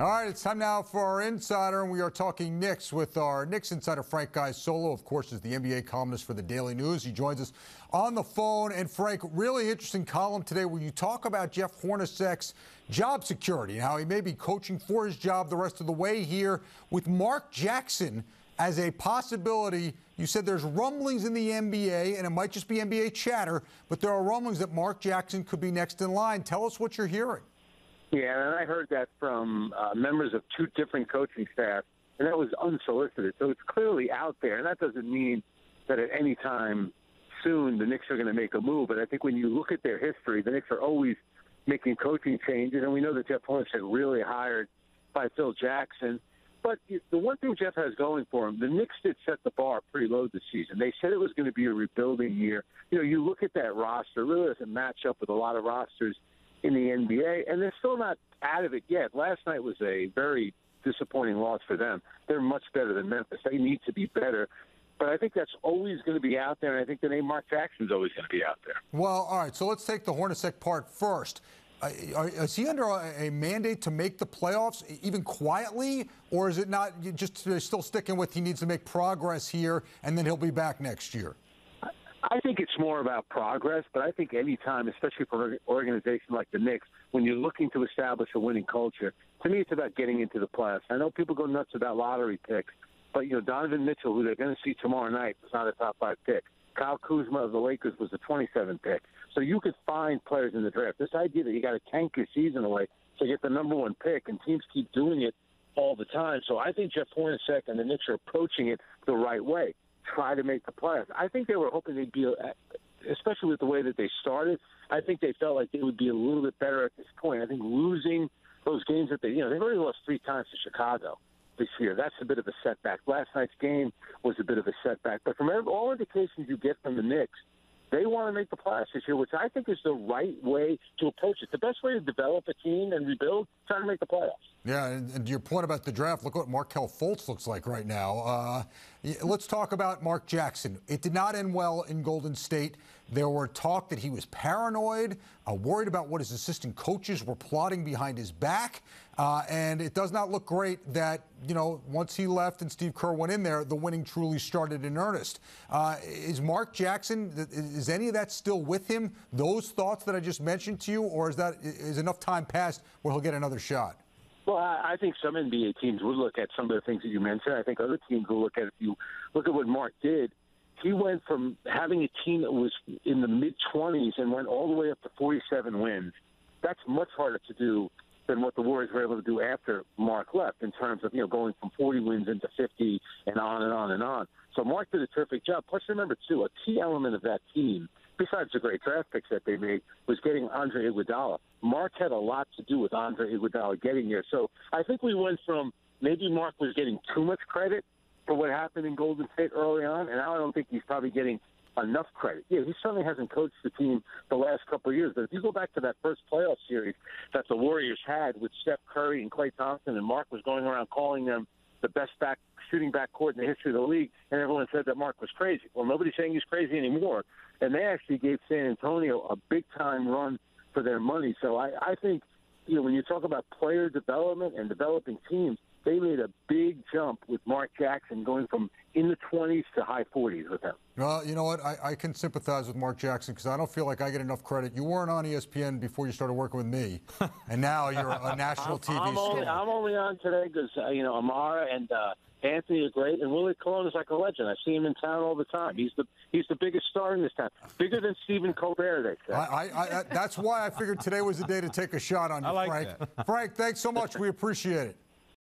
All right, it's time now for our Insider, and we are talking Knicks with our Knicks Insider Frank Isola, of course, is the NBA columnist for the Daily News. He joins us on the phone. And Frank, really interesting column today where you talk about Jeff Hornacek's job security and how he may be coaching for his job the rest of the way here with Mark Jackson as a possibility. You said there's rumblings in the NBA, and it might just be NBA chatter, but there are rumblings that Mark Jackson could be next in line. Tell us what you're hearing. Yeah, and I heard that from members of two different coaching staffs, and that was unsolicited. So it's clearly out there, and that doesn't mean that at any time soon the Knicks are going to make a move. But I think when you look at their history, the Knicks are always making coaching changes, and we know that Jeff Hornacek really hired by Phil Jackson. But the one thing Jeff has going for him, the Knicks did set the bar pretty low this season. They said it was going to be a rebuilding year. You know, you look at that roster, it really doesn't match up with a lot of rosters in the NBA, and they're still not out of it yet. Last night was a very disappointing loss for them. They're much better than Memphis. They need to be better. But I think that's always going to be out there, and I think the name Mark Jackson is always going to be out there. Well, all right, so let's take the Hornacek part first. Is he under a mandate to make the playoffs, even quietly, or is it not just still sticking with he needs to make progress here, and then he'll be back next year? I think it's more about progress, but I think any time, especially for an organization like the Knicks, when you're looking to establish a winning culture, to me it's about getting into the playoffs. I know people go nuts about lottery picks, but, you know, Donovan Mitchell, who they're going to see tomorrow night, was not a top-5 pick. Kyle Kuzma of the Lakers was the 27th pick. So you could find players in the draft. This idea that you got to tank your season away to get the number one pick, and teams keep doing it all the time. So I think Jeff Hornacek and the Knicks are approaching it the right way. Try to make the playoffs. I think they were hoping they'd be, especially with the way that they started, I think they felt like they would be a little bit better at this point. I think losing those games that they've already lost 3 times to Chicago this year. That's a bit of a setback. Last night's game was a bit of a setback. But from all indications you get from the Knicks, they want to make the playoffs this year, which I think is the right way to approach it. The best way to develop a team and rebuild, trying to make the playoffs. Yeah, and to your point about the draft, look what Markelle Fultz looks like right now. Let's talk about Mark Jackson. It did not end well in Golden State. There were talk that he was paranoid, worried about what his assistant coaches were plotting behind his back. And it does not look great that, once he left and Steve Kerr went in there, the winning truly started in earnest. Is Mark Jackson, is any of that still with him, those thoughts that I just mentioned to you, or is enough time passed where he'll get another shot? Well, I think some NBA teams would look at some of the things that you mentioned. I think other teams will look at it. If you look at what Mark did, he went from having a team that was in the mid-20s and went all the way up to 47 wins. That's much harder to do than what the Warriors were able to do after Mark left in terms of, going from 40 wins into 50 and on and on and on. So Mark did a terrific job. Plus, remember, too, a key element of that team, besides the great draft picks that they made, was getting Andre Iguodala. Mark had a lot to do with Andre Iguodala getting there. So I think we went from maybe Mark was getting too much credit for what happened in Golden State early on, and now I don't think he's probably getting enough credit. Yeah, he certainly hasn't coached the team the last couple of years, but if you go back to that first playoff series that the Warriors had with Steph Curry and Klay Thompson, and Mark was going around calling them the best shooting backcourt in the history of the league, and everyone said that Mark was crazy. Well, nobody's saying he's crazy anymore, and they actually gave San Antonio a big-time run for their money. So I think, when you talk about player development and developing teams, they made a big jump with Mark Jackson going from in the 20s to high 40s with him. Well, you know what? I can sympathize with Mark Jackson because I don't feel like I get enough credit. You weren't on ESPN before you started working with me, and now you're a national TV star. I'm only on today because, Amara and Anthony are great, and Willie Colon is like a legend. I see him in town all the time. He's the biggest star in this town, bigger than Stephen Colbert, they say. That's why I figured today was the day to take a shot on you, I like Frank. that. Frank, thanks so much. We appreciate it.